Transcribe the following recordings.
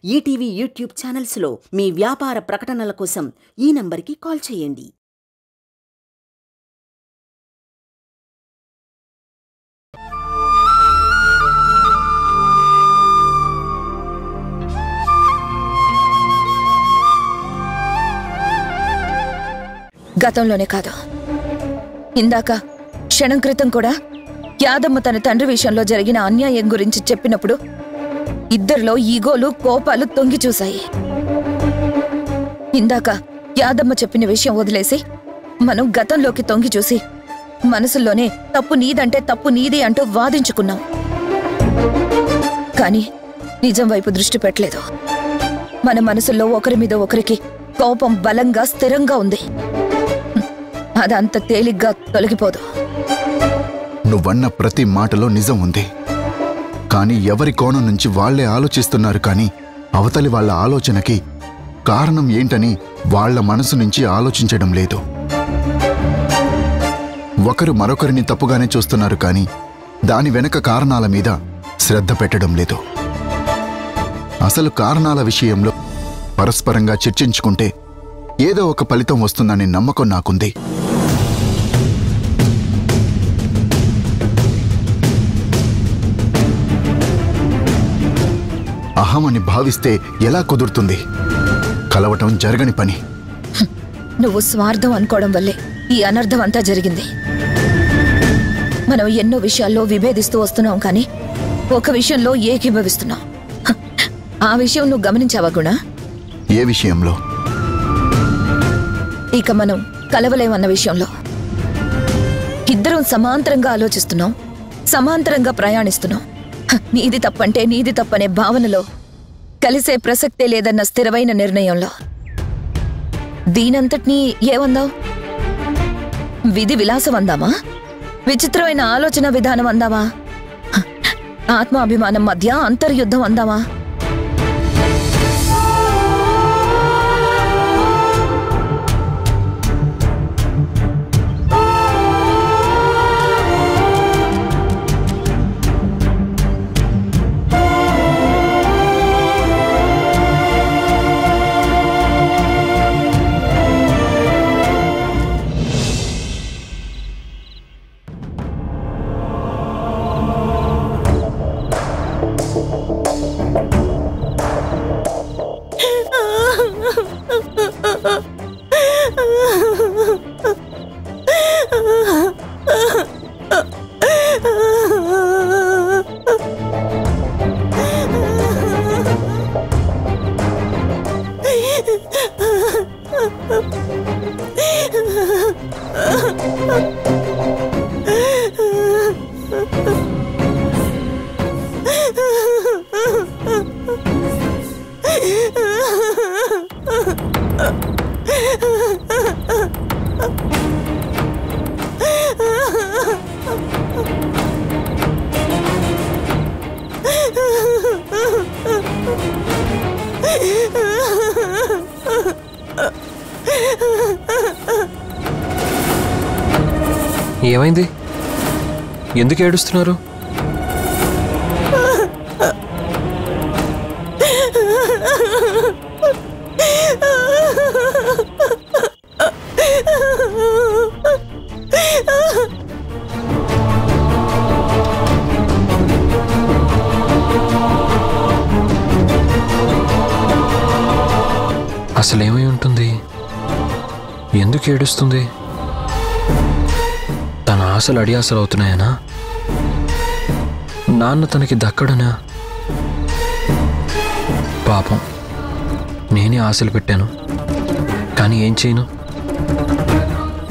ETV YouTube ఛానల్స్లో మీ వ్యాపార ప్రకటనల కోసం ఈ నంబర్కి కాల్ చేయండి. గతంలోనే కాదు, ఇందాక క్షణం క్రితం కూడా యాదమ్మ తన తండ్రి విషయంలో జరిగిన అన్యాయం గురించి చెప్పినప్పుడు ఇద్దరిలో ఈగోలు కోపాలు తొంగి చూశాయి. ఇందాక యాదమ్మ చెప్పిన విషయం వదిలేసి మనం గతంలోకి తొంగి చూసి మనసుల్లోనే తప్పు నీదంటే తప్పు నీది అంటూ వాదించుకున్నాం. కానీ నిజం వైపు దృష్టి పెట్టలేదు. మన మనసుల్లో ఒకరి మీద ఒకరికి కోపం బలంగా స్థిరంగా ఉంది. అదంత తేలిగ్గా తొలగిపోదు. నువ్వన్న ప్రతి మాటలో నిజం ఉంది. కానీ ఎవరి కోణం నుంచి వాళ్లే ఆలోచిస్తున్నారు. కానీ అవతలి వాళ్ల ఆలోచనకి కారణం ఏంటని వాళ్ల మనసు నుంచి ఆలోచించడం లేదు. ఒకరు మరొకరిని తప్పుగానే చూస్తున్నారు. కానీ దాని వెనక కారణాల మీద శ్రద్ధ పెట్టడం లేదు. అసలు కారణాల విషయంలో పరస్పరంగా చర్చించుకుంటే ఏదో ఒక ఫలితం వస్తుందనే నమ్మకం నాకుంది. అహమని భావిస్తే ఎలా కుదురుతుంది? కలవటం జరగని పని. నువ్వు స్వార్థం అనుకోవడం వల్లే ఈ అనర్థం అంతా జరిగింది. మనం ఎన్నో విషయాల్లో విభేదిస్తూ వస్తున్నాం, కానీ ఒక విషయంలో ఏకీభవిస్తున్నాం. ఆ విషయం నువ్వు గమనించావా గుణ? ఏ విషయంలో? ఇక మనం కలవలేమన్న విషయంలో. ఇద్దరం సమాంతరంగా ఆలోచిస్తున్నాం, సమాంతరంగా ప్రయాణిస్తున్నాం. నీది తప్పంటే నీది తప్పనే భావనలో, కలిసే ప్రసక్తే లేదన్న స్థిరమైన నిర్ణయంలో. దీనంతటినీ ఏమందాం? విధి విలాసం అందామా? విచిత్రమైన ఆలోచన విధానం అందామా? ఆత్మాభిమానం మధ్య అంతర్యుద్ధం అందామా? ఏమైంది? ఎందుకు ఏడుస్తున్నారు? అసలేమై ఉంటుంది? ఎందుకు ఏడుస్తుంది? తన ఆశలు అడియాసలు అవుతున్నాయనా? నాన్న తనకి దక్కడనా? పాపం, నేనే ఆశలు పెట్టాను. కానీ ఏం చేయను?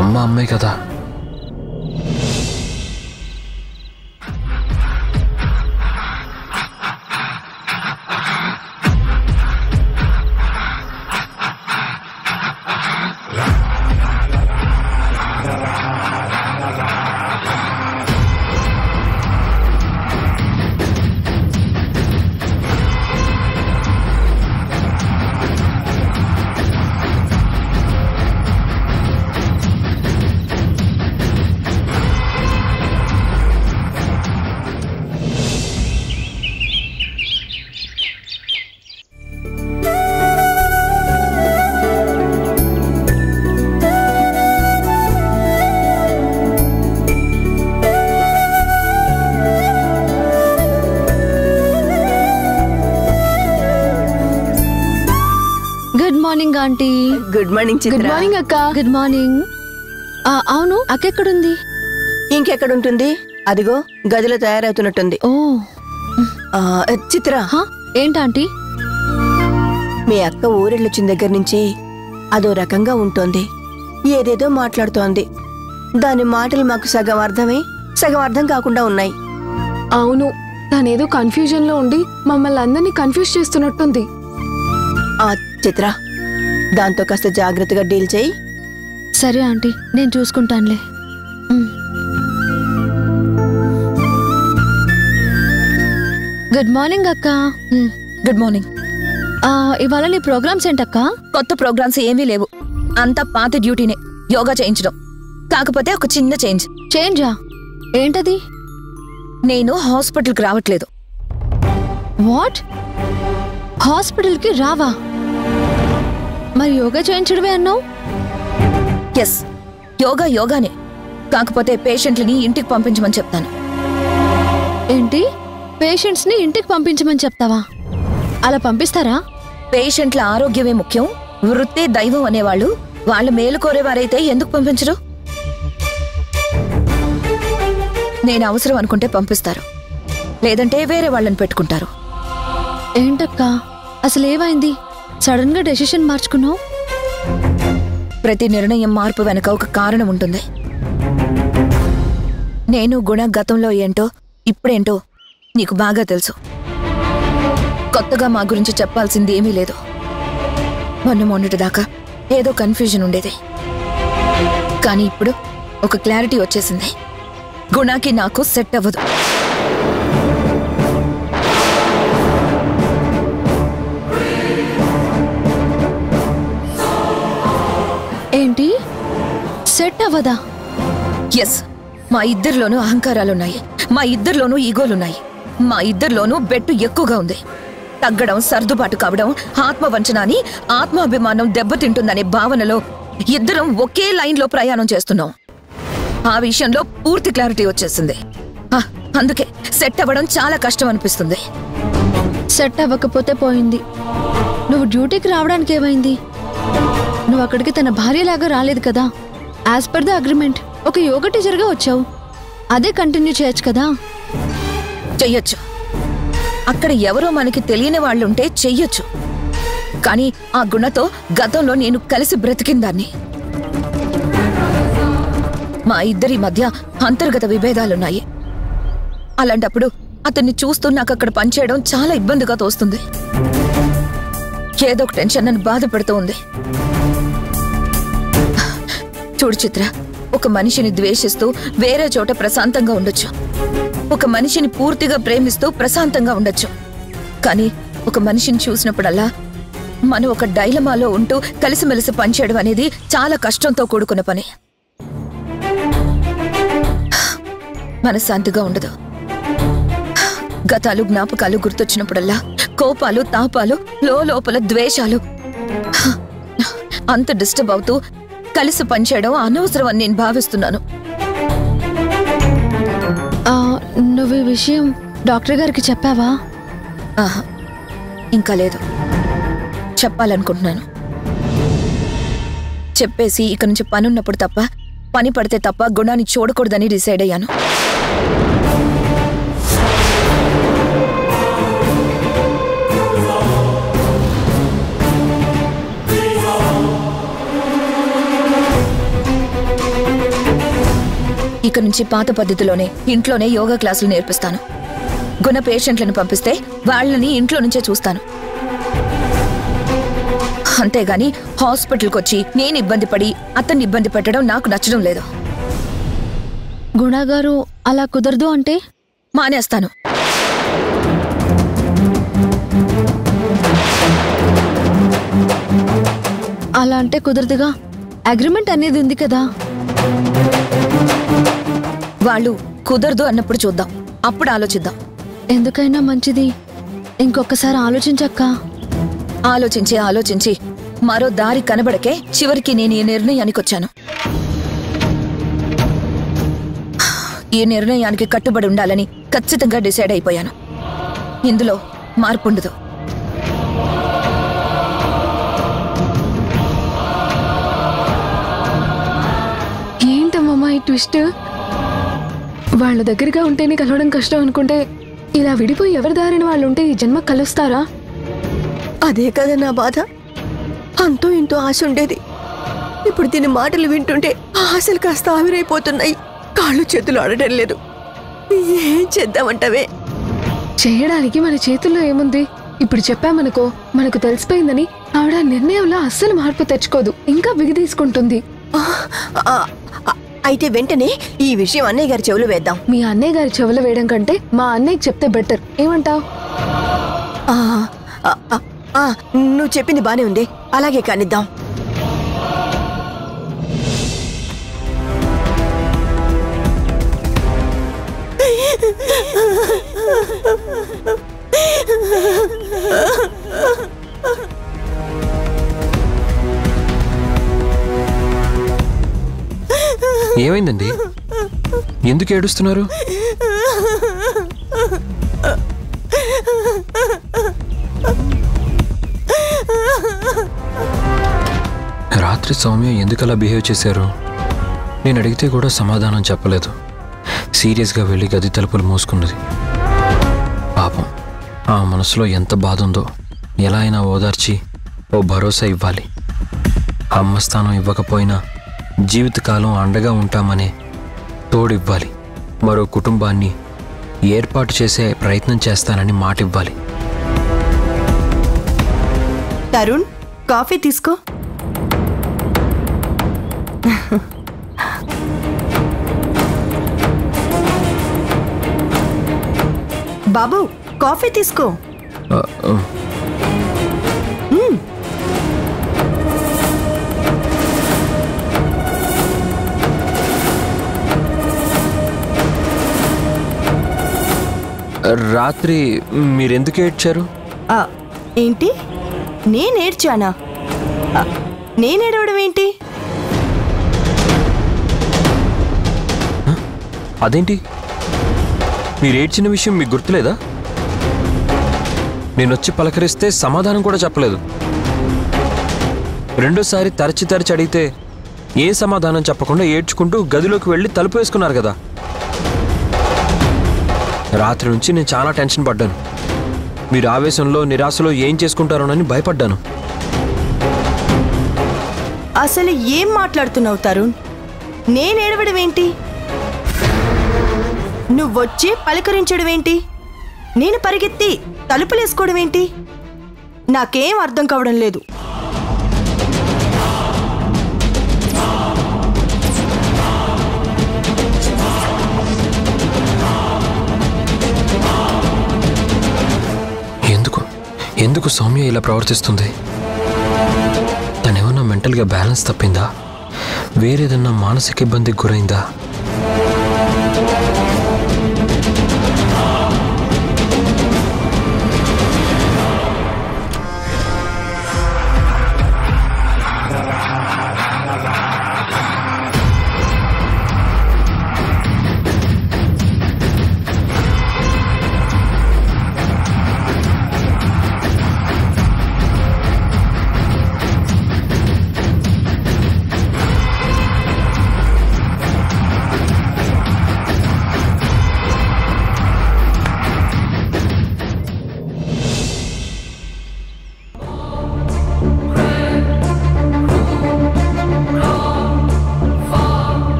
అమ్మే కదా. Morning aunty. గుడ్ మార్నింగ్ చిత్ర. గుడ్ మార్నింగ్ అక్క. Good morning. అవును, అక్క ఎక్కడుంది? ఇంకెక్కడుంటుంది, అదిగో గదిలో తయారవుతున్నట్టుంది. ఓ చిత్ర, ఏంటాంటీ? మీ అక్క ఊరెళ్ళొచ్చిన దగ్గర నుంచి అదో రకంగా ఉంటోంది. ఏదేదో మాట్లాడుతోంది. దాని మాటలు మాకు సగం అర్థమై సగం అర్థం కాకుండా ఉన్నాయి. అవును, తనేదో కన్ఫ్యూజన్ లో ఉండి మమ్మల్ని అందరినీ కన్ఫ్యూజ్ చేస్తున్నట్టుంది. చిత్ర, దాంతో కాస్త జాగ్రత్తగా డీల్ చేయి. సరే ఆంటీ, నేను చూసుకుంటానులే. గుడ్ మార్నింగ్ అక్క. Good morning. ఇవాళ నీ ప్రోగ్రామ్స్ ఏంటక్క? కొత్త ప్రోగ్రామ్స్ ఏమీ లేవు, అంతా పాత డ్యూటీనే, యోగా చేయించడం. కాకపోతే ఒక చిన్న చేంజ్. చేంజా? ఏంటది? నేను హాస్పిటల్కి రావట్లేదు. వాట్? హాస్పిటల్కి రావా? మరి యోగా చేయించడమే అన్నావు. ఎస్, యోగానే. కాకపోతే పేషెంట్లని ఇంటికి పంపించమని చెప్తాను. ఏంటి? పేషెంట్స్ ని ఇంటికి పంపించమని చెప్తావా? అలా పంపిస్తారా? పేషెంట్ల ఆరోగ్యమే ముఖ్యం, వృత్తే దైవం అనేవాళ్ళు వాళ్ళ మేలు కోరేవారైతే ఎందుకు పంపించరు? నేను అవసరం అనుకుంటే పంపిస్తారు, లేదంటే వేరే వాళ్ళని పెట్టుకుంటారు. ఏంటక్కా, అసలు ఏమైంది? సడన్ గా డెసిషన్ మార్చుకున్నావు? ప్రతి నిర్ణయం మార్పు వెనక ఒక కారణం ఉంటుంది. నేను గుణ గతంలో ఏంటో ఇప్పుడేంటో నీకు బాగా తెలుసు. కొత్తగా మా గురించి చెప్పాల్సింది ఏమీ లేదు. మొన్నటి దాకా ఏదో కన్ఫ్యూజన్ ఉండేది, కానీ ఇప్పుడు ఒక క్లారిటీ వచ్చేసింది. గుణకి నాకు సెట్ అవ్వదు. ఏంటి? సెట్ అవ్వదా? ఎస్, మా ఇద్దరిలోనూ అహంకారాలున్నాయి, మా ఇద్దరిలోనూ ఈగోలున్నాయి, మా ఇద్దరిలోనూ బెట్టు ఎక్కువగా ఉంది. తగ్గడం, సర్దుబాటు కావడం, ఆత్మవంచన అని ఆత్మాభిమానం దెబ్బతింటుందనే భావనలో ఇద్దరం ఒకే లైన్లో ప్రయాణం చేస్తున్నాం. ఆ విషయంలో పూర్తి క్లారిటీ వచ్చేసింది. అందుకే సెట్ అవ్వడం చాలా కష్టం అనిపిస్తుంది. సెట్ అవ్వకపోతే పోయింది. నువ్వు డ్యూటీకి రావడానికి ఏమైంది? నువ్వు అక్కడికి తన భార్యలాగా రాలేదు కదా. యాజ్ పర్ ద అగ్రిమెంట్ ఒక యోగా టీచర్గా వచ్చావు. అదే కంటిన్యూ చేయొచ్చు కదా. చెయ్యొచ్చు, అక్కడ ఎవరో మనకి తెలియని వాళ్ళుంటే చెయ్యొచ్చు. కానీ ఆ గుణతో గతంలో నేను కలిసి బ్రతికిందాన్ని. మా ఇద్దరి మధ్య అంతర్గత విభేదాలున్నాయి. అలాంటప్పుడు అతన్ని చూస్తూ నాకు అక్కడ పనిచేయడం చాలా ఇబ్బందిగా తోస్తుంది. ఏదో ఒక టెన్షన్ నన్ను బాధ పెడుతూ ఉంది. చూడు చిత్ర, ఒక మనిషిని ద్వేషిస్తూ వేరే చోట ప్రశాంతంగా ఉండొచ్చు, ఒక మనిషిని పూర్తిగా ప్రేమిస్తూ ప్రశాంతంగా ఉండొచ్చు. కానీ ఒక మనిషిని చూసినప్పుడల్లా మనం ఒక డైలమాలో ఉంటూ కలిసిమెలిసి పనిచేయడం అనేది చాలా కష్టంతో కూడుకున్న పని. మనశ్శాంతిగా ఉండదు. గతాలు జ్ఞాపకాలు గుర్తొచ్చినప్పుడల్లా కోపాలు, తాపాలు, లోపల ద్వేషాలు, అంత డిస్టర్బ్ అవుతూ కలిసి పనిచేయడం అనవసరం అని నేను భావిస్తున్నాను. నువ్వు ఈ విషయం డాక్టర్ గారికి చెప్పావా? ఇంకా లేదు, చెప్పాలనుకుంటున్నాను. చెప్పేసి ఇక నుంచి పనున్నప్పుడు తప్ప, పని పడితే తప్ప గుణాన్ని చూడకూడదని డిసైడ్ అయ్యాను. ఇక నుంచి పాత పద్ధతిలోనే ఇంట్లోనే యోగా క్లాసులు నేర్పిస్తాను. గుణ పేషెంట్లను పంపిస్తే వాళ్ళని ఇంట్లో నుంచే చూస్తాను. అంతేగాని హాస్పిటల్కి వచ్చి నేను ఇబ్బంది పడి అతన్ని ఇబ్బంది పెట్టడం నాకు నచ్చడం లేదు. గుణగారు అలా కుదరదు అంటే మానేస్తాను. అలా అంటే కుదరదుగా. అగ్రిమెంట్ అనేది ఉంది కదా. వాళ్ళు కుదరదు అన్నప్పుడు చూద్దాం, అప్పుడు ఆలోచిద్దాం. ఎందుకైనా మంచిది ఇంకొకసారి ఆలోచించక్క. ఆలోచించి మరో దారి కనబడకే చివరికి నేను ఈ నిర్ణయానికి వచ్చాను. ఈ నిర్ణయానికి కట్టుబడి ఉండాలని ఖచ్చితంగా డిసైడ్ అయిపోయాను. ఇందులో మార్పు ఉండదు. ట్విస్ట్. వాళ్ళ దగ్గరగా ఉంటేనే కలవడం కష్టం అనుకుంటే ఇలా విడిపోయి ఎవరి దారిన వాళ్ళు ఉంటే ఈ జన్మ కలుస్తారా? అదే కదా నా బాధ. అంతో ఇంతో ఆశ ఉండేది. ఇప్పుడు దీని మాటలు వింటుంటే ఆ ఆశలు కాస్త ఆవిరైపోతున్నాయి. కాళ్ళు చేతులు ఆడటం లేదు. ఏం చేద్దామంటావే? చేయడానికి మన చేతుల్లో ఏముంది? ఇప్పుడు చెప్పామనుకో మనకు తెలిసిపోయిందని ఆవిడ నిర్ణయంలో అస్సలు మార్పు తెచ్చుకోదు, ఇంకా బిగిదీసుకుంటుంది. అయితే వెంటనే ఈ విషయం అన్నయ్య గారి చెవులు వేద్దాం. మీ అన్నయ్య గారి చెవులు వేయడం కంటే మా అన్నయ్యకి చెప్తే బెటర్. ఏమంటావ్? నువ్వు చెప్పింది బానే ఉంది, అలాగే కానిద్దాం. ఏమైందండి? ఎందుకు ఏడుస్తున్నారు? రాత్రి సౌమ్య ఎందుకలా బిహేవ్ చేశారు? నేను అడిగితే కూడా సమాధానం చెప్పలేదు. సీరియస్గా వెళ్ళి గది తలుపులు మూసుకున్నది. పాపం, ఆ మనసులో ఎంత బాధ ఉందో ఎలా అయినా ఓదార్చి ఓ భరోసా ఇవ్వాలి. అమ్మ స్థానం ఇవ్వకపోయినా జీవితకాలం అండగా ఉంటామనే తోడివ్వాలి. మరో కుటుంబాన్ని ఏర్పాటు చేసే ప్రయత్నం చేస్తానని మాట ఇవ్వాలి. తరుణ్, కాఫీ తీసుకో. బాబు, కాఫీ తీసుకో. రాత్రి మీరెందుకు ఏడ్చారు? ఏంటి? నేనేడ్చానా? నేనేడవడం ఏంటి? అదేంటి, మీరు ఏడ్చిన విషయం మీకు గుర్తులేదా? నేనొచ్చి పలకరిస్తే సమాధానం కూడా చెప్పలేదు. రెండోసారి తరచి అడిగితే ఏ సమాధానం చెప్పకుండా ఏడ్చుకుంటూ గదిలోకి వెళ్ళి తలుపు వేసుకున్నారు కదా. రాత్రి నుంచి నేను చాలా టెన్షన్ పడ్డాను. మీరు ఆవేశంలో నిరాశలో ఏం చేసుకుంటారోనని భయపడ్డాను. అసలు ఏం మాట్లాడుతున్నావు తరుణ్? నేనేడవడం ఏంటి? నువ్వొచ్చి పలకరించడం ఏంటి? నేను పరిగెత్తి తలుపులేసుకోవడం ఏంటి? నాకేం అర్థం కావడం లేదు. ఎందుకు సౌమ్య ఇలా ప్రవర్తిస్తుంది? తనేమన్నా మెంటల్గా బ్యాలెన్స్ తప్పిందా? వేరేదన్నా మానసిక ఇబ్బందికి గురైందా?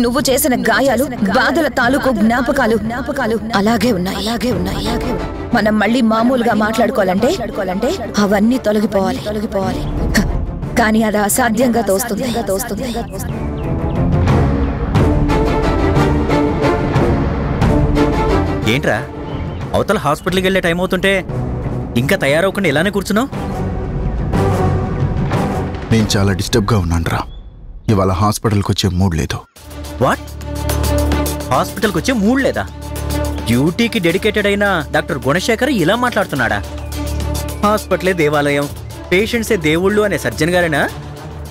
నువ్వు చేసిన గాయాలు, బాధల తాలూకు జ్ఞాపకాలు అలాగే ఉన్నాయి. మనం మళ్ళీ మామూలుగా మాట్లాడుకోవాలంటే అవన్నీ తొలగిపోవాలి. కానీ అది అసాధ్యంగా తోస్తుంది. ఏంట్రా, అవతల హాస్పిటల్కి వెళ్ళే టైం అవుతుంటే ఇంకా తయారవకుండా ఇలానే కూర్చున్నావు? నేను చాలా డిస్టర్బ్గా ఉన్నానురా. ఇవాళ హాస్పిటల్కి వచ్చే మూడ్ లేదు. వాట్? హాస్పిటల్కి వచ్చే మూడ్ లేదా? డ్యూటీకి డెడికేటెడ్ అయిన డాక్టర్ గుణశేఖర్ ఇలా మాట్లాడుతున్నాడా? హాస్పిటలే దేవాలయం, పేషెంట్సే దేవుళ్ళు అనే సర్జన్ గారేనా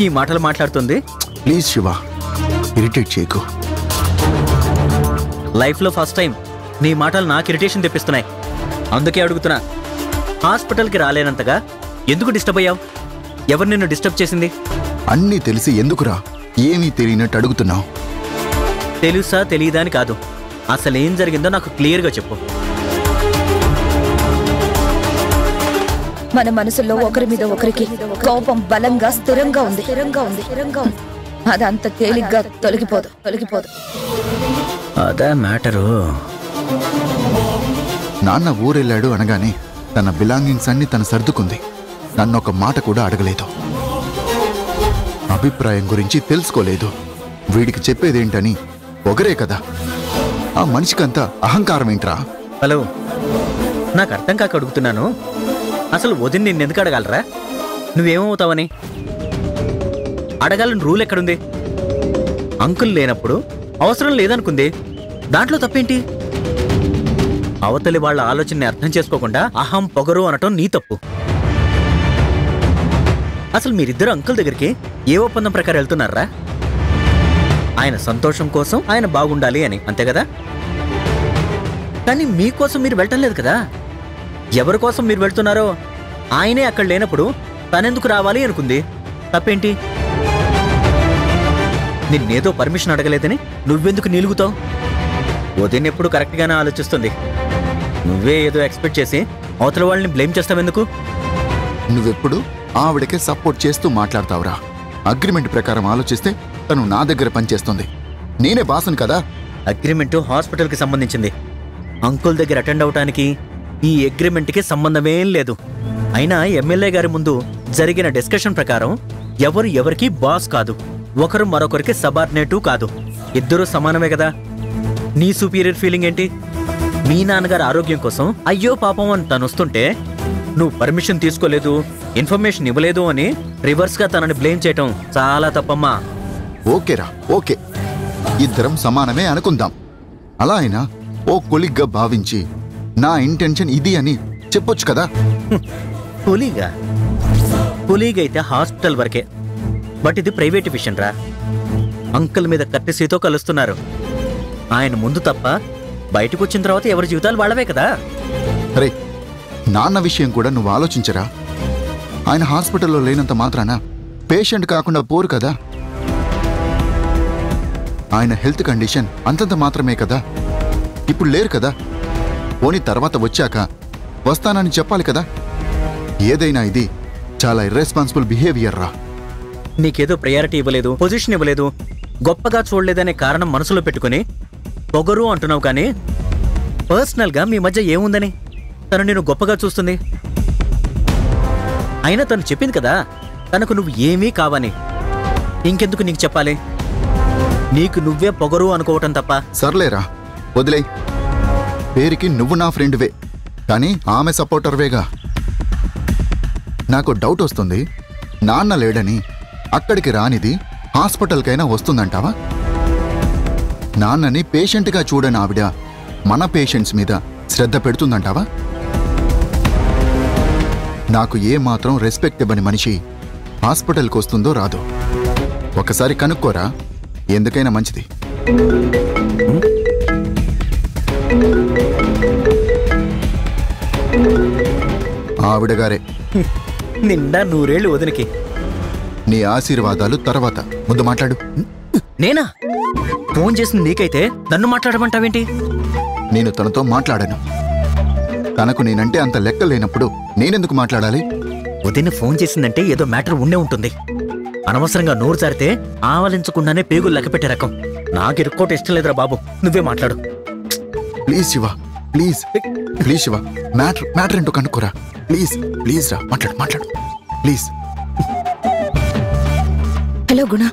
ఈ మాటలు మాట్లాడుతుంది? ప్లీజ్ శివ, ఇరిటేట్ చేయకు. లైఫ్లో ఫస్ట్ టైం నీ మాటలు నాకు ఇరిటేషన్ తెప్పిస్తున్నాయి. అందుకే అడుగుతున్నా, హాస్పిటల్కి రాలేనంతగా ఎందుకు డిస్టర్బ్ అయ్యావు? ఎవరు నిన్ను డిస్టర్బ్ చేసింది? అన్నీ తెలిసి ఎందుకురా ఏమీ తెలియనట్టు అడుగుతున్నావు? తెలుసా తెలియదా అని కాదు, అసలేం జరిగిందో నాకు క్లియర్గా చెప్పు. మన మనసులో ఒకరి మీద ఒకరికి కోపం బలంగా స్థిరంగా ఉంది. అదంత తేలిగ్గా తొలగిపోదు. అదే మ్యాటరు. నాన్న ఊరెళ్ళాడు అనగానే తన బిలాంగింగ్స్ అన్ని తను సర్దుకుంది. నన్నొక మాట కూడా అడగలేదు. అభిప్రాయం గురించి తెలుసుకోలేదు. వీడికి చెప్పేదేంటని ఒకరే కదా. ఆ మనిషికంతా అహంకారం ఏంట్రా? హలో, నాకు అర్థం కాక అడుగుతున్నాను. అసలు వదిన నిన్నెందుకు అడగాలరా? నువ్వేమవుతావని అడగాలని రూల్ ఎక్కడుంది? అంకుల్ లేనప్పుడు అవసరం లేదనుకుంది, దాంట్లో తప్పేంటి? అవతలి వాళ్ళ ఆలోచనని అర్థం చేసుకోకుండా అహం పొగరు అనటం నీ తప్పు. అసలు మీరిద్దరు అంకుల్ దగ్గరికి ఏ ఒప్పందం ప్రకారం వెళ్తున్నారా? ఆయన సంతోషం కోసం, ఆయన బాగుండాలి అని, అంతే కదా? కానీ మీకోసం మీరు వెళ్ళటం లేదు కదా. ఎవరి కోసం మీరు వెళ్తున్నారో ఆయనే అక్కడ లేనప్పుడు తనెందుకు రావాలి అనుకుంది, తప్పేంటి? నిన్నేదో పర్మిషన్ అడగలేదని నువ్వెందుకు నిలుగుతావు? ఉదయం ఎప్పుడు కరెక్ట్గానే ఆలోచిస్తుంది. నువ్వే ఏదో ఎక్స్పెక్ట్ చేసి అవతల వాళ్ళని బ్లేమ్ చేస్తావెందుకు? నువ్వెప్పుడు ఆవిడకే సపోర్ట్ చేస్తూ మాట్లాడతావురా. అగ్రిమెంట్ ప్రకారం ఆలోచిస్తే తను నా దగ్గర పనిచేస్తుంది. నేనే బాసను కదా. అగ్రిమెంటు హాస్పిటల్కి సంబంధించింది. అంకుల్ దగ్గర అటెండ్ అవటానికి ఈ అగ్రిమెంట్కి సంబంధమేం లేదు. అయినా ఎమ్మెల్యే గారి ముందు జరిగిన డిస్కషన్ ప్రకారం ఎవరు ఎవరికి బాస్ కాదు, ఒకరు మరొకరికి సబార్డినేటు కాదు, ఇద్దరూ సమానమే కదా. నీ సుపీరియర్ ఫీలింగ్ ఏంటి? మీ నాన్నగారు ఆరోగ్యం కోసం అయ్యో పాపం అని తను వస్తుంటే నువ్వు పర్మిషన్ తీసుకోలేదు, ఇన్ఫర్మేషన్ ఇవ్వలేదు అని రివర్స్గా తనని బ్లేమ్ చేయటం చాలా తప్పమ్మా. ఓకేరా, ఓకే, ఇద్దరం సమానమే అనుకుందాం. అలా అయినా ఓ కొలిగ్గా భావించి నా ఇంటెన్షన్ ఇది అని చెప్పొచ్చు కదా. పులీగైతే హాస్పిటల్ వరకే, బట్ ఇది ప్రైవేట్ విషయం రా. అంకుల్ మీద కట్టెసీతో కలుస్తున్నారు. ఆయన ముందు తప్ప బయటకు వచ్చిన తర్వాత ఎవరి జీవితాలు వాళ్ళవే కదా. అరే, నాన్న విషయం కూడా నువ్వు ఆలోచించరా. ఆయన హాస్పిటల్లో లేనంత మాత్రాన పేషెంట్ కాకుండా పోరు కదా. ఆయన హెల్త్ కండిషన్ అంతంత మాత్రమే కదా. ఇప్పుడు లేరు కదా. పోనీ తర్వాత వచ్చాక వస్తానని చెప్పాలి కదా. ఏదైనా ఇది చాలా ఇర్రెస్పాన్సిబుల్ బిహేవియర్ రా. నీకేదో ప్రయారిటీ ఇవ్వలేదు, పొజిషన్ ఇవ్వలేదు, గొప్పగా చూడలేదనే కారణం మనసులో పెట్టుకుని పొగరు అంటున్నావు. కానీ పర్సనల్గా మీ మధ్య ఏముందని తను నేను గొప్పగా చూస్తుంది? అయినా తను చెప్పింది కదా తనకు నువ్వు ఏమీ కావని. ఇంకెందుకు నీకు చెప్పాలి? నీకు నువ్వే పొగరు అనుకోవటం తప్ప. సర్లేరా, వదిలే. పేరుకి నువ్వు నా ఫ్రెండ్వే, కానీ ఆమె సపోర్టర్వేగా. నాకు డౌట్ వస్తుంది. నాన్న లేడని అక్కడికి రానిది హాస్పిటల్కైనా వస్తుందంటావా? నాన్నని పేషెంట్గా చూడని ఆవిడ మన పేషెంట్స్ మీద శ్రద్ధ పెడుతుందంటావా? నాకు ఏమాత్రం రెస్పెక్ట్ ఇవ్వని మనిషి హాస్పిటల్కి వస్తుందో రాదో ఒకసారి కనుక్కోరా. ఎందుకైనా మంచిది. ఆవిడగారే. నిండా నూరేళ్ళు వదినకి. నీ ఆశీర్వాదాలు తర్వాత. ముందు మాట్లాడు. నేనా? ఫోన్ చేసింది నీకైతే నన్ను మాట్లాడమంటావేంటి? నేను తనతో మాట్లాడాను. తనకు నేనంటే అంత లెక్క లేనప్పుడు నేనెందుకు మాట్లాడాలి? వదిన ఫోన్ చేసిందంటే ఏదో మ్యాటర్ ఉండే ఉంటుంది. అనవసరంగా నోరు జారితే ఆవలించకుండానే పేగులు లెక్కపెట్టే రకం. నాకు ఇరుక్కోట ఇష్టం లేదురా బాబు, నువ్వే మాట్లాడు. Please Shiva, please please Shiva, matter ఏంటో కనుక్కోరా. ప్లీజ్ ప్లీజ్ రా, మాట్లాడు ప్లీజ్. హలో గుణ.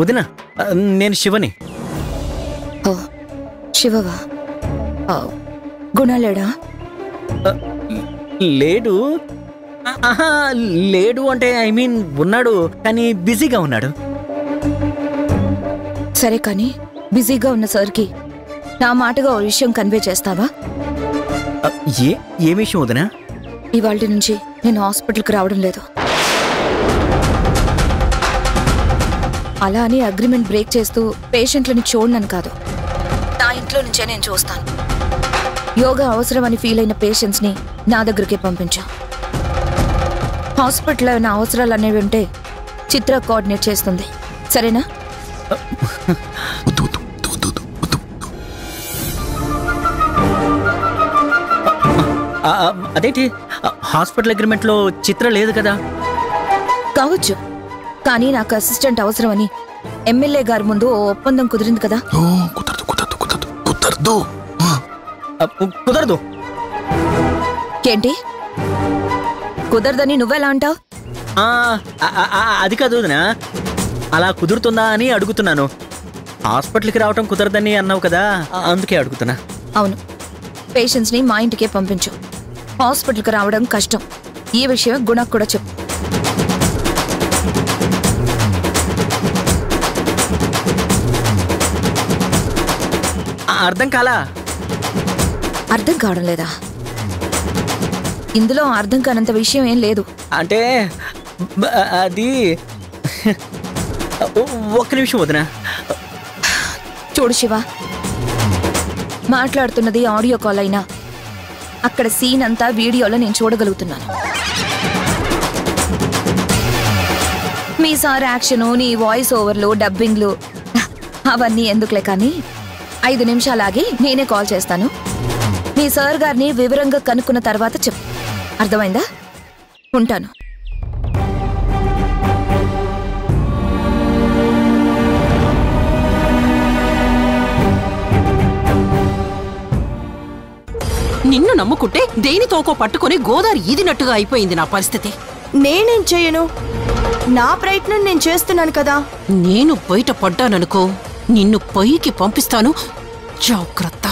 వదిన, నేను శివని. ఓ శివవా? గుణ లేడా? లేడు. లేడు అంటే ఐ మీన్ ఉన్నాడు, కానీ బిజీగా ఉన్నాడు. సరే, కానీ బిజీగా ఉన్న సార్కి నా మాటగా ఓ విషయం కన్వే చేస్తావా? ఏ విషయం వదినా? ఇవాళ నుంచి నేను హాస్పిటల్కి రావడం లేదు. అలా అని అగ్రిమెంట్ బ్రేక్ చేస్తూ పేషెంట్లని చూడనని కాదు. నా ఇంట్లో నుంచే నేను చూస్తాను. యోగా అవసరమని ఫీల్ అయిన పేషెంట్స్ని నా దగ్గరికి పంపించా. హాస్పిటల్లో ఏమైనా అవసరాలు అనేవి ఉంటే చిత్ర కోఆర్డినేట్ చేస్తుంది. సరేనా? అదేంటి హాస్పిటల్ అగ్రిమెంట్లో చిత్ర లేదు కదా? కావచ్చు, కానీ నాకు అసిస్టెంట్ అవసరమని ఎమ్మెల్యే గారి ముందు ఓ ఒప్పందం కుదిరింది కదా. కుదరదు. ఏంటి కుదరదని నువ్వెలా అంటావు? అది కాదు వదినా, అలా కుదురుతుందా అని అడుగుతున్నాను. హాస్పిటల్కి రావటం కుదరదని అన్నావు కదా, అందుకే అడుగుతున్నా. అవును, పేషెంట్స్ని మా ఇంటికే పంపించు. హాస్పిటల్కి రావడం కష్టం. ఈ విషయం గుణకు కూడా చెప్పు. అర్థం కాలా? అర్థం కావడం లేదా? ఇందులో అర్థం కానంత విషయం ఏం లేదు. అంటే అది ఒక్క నిమిషం వదినా. చూడు శివ, మాట్లాడుతున్నది ఆడియో కాల్ అయినా అక్కడ సీన్ అంతా వీడియోలో నేను చూడగలుగుతున్నాను. మీ సార్ యాక్షను, నీ వాయిస్ ఓవర్లు, డబ్బింగ్లు అవన్నీ ఎందుకులే కానీ 5 నిమిషాలాగి నేనే కాల్ చేస్తాను. మీ సార్ గారిని వివరంగా కనుక్కున్న తర్వాత చెప్పు. అర్థమైందా? ఉంటాను. నిన్ను నమ్ముకుంటే దేనితోకో పట్టుకుని గోదావరి ఈదినట్టుగా అయిపోయింది నా పరిస్థితి. నేనేం చేయను, నా ప్రయత్నం నేను చేస్తున్నాను కదా. నేను బయట పడ్డాననుకో, నిన్ను పైకి పంపిస్తాను. జాగ్రత్త.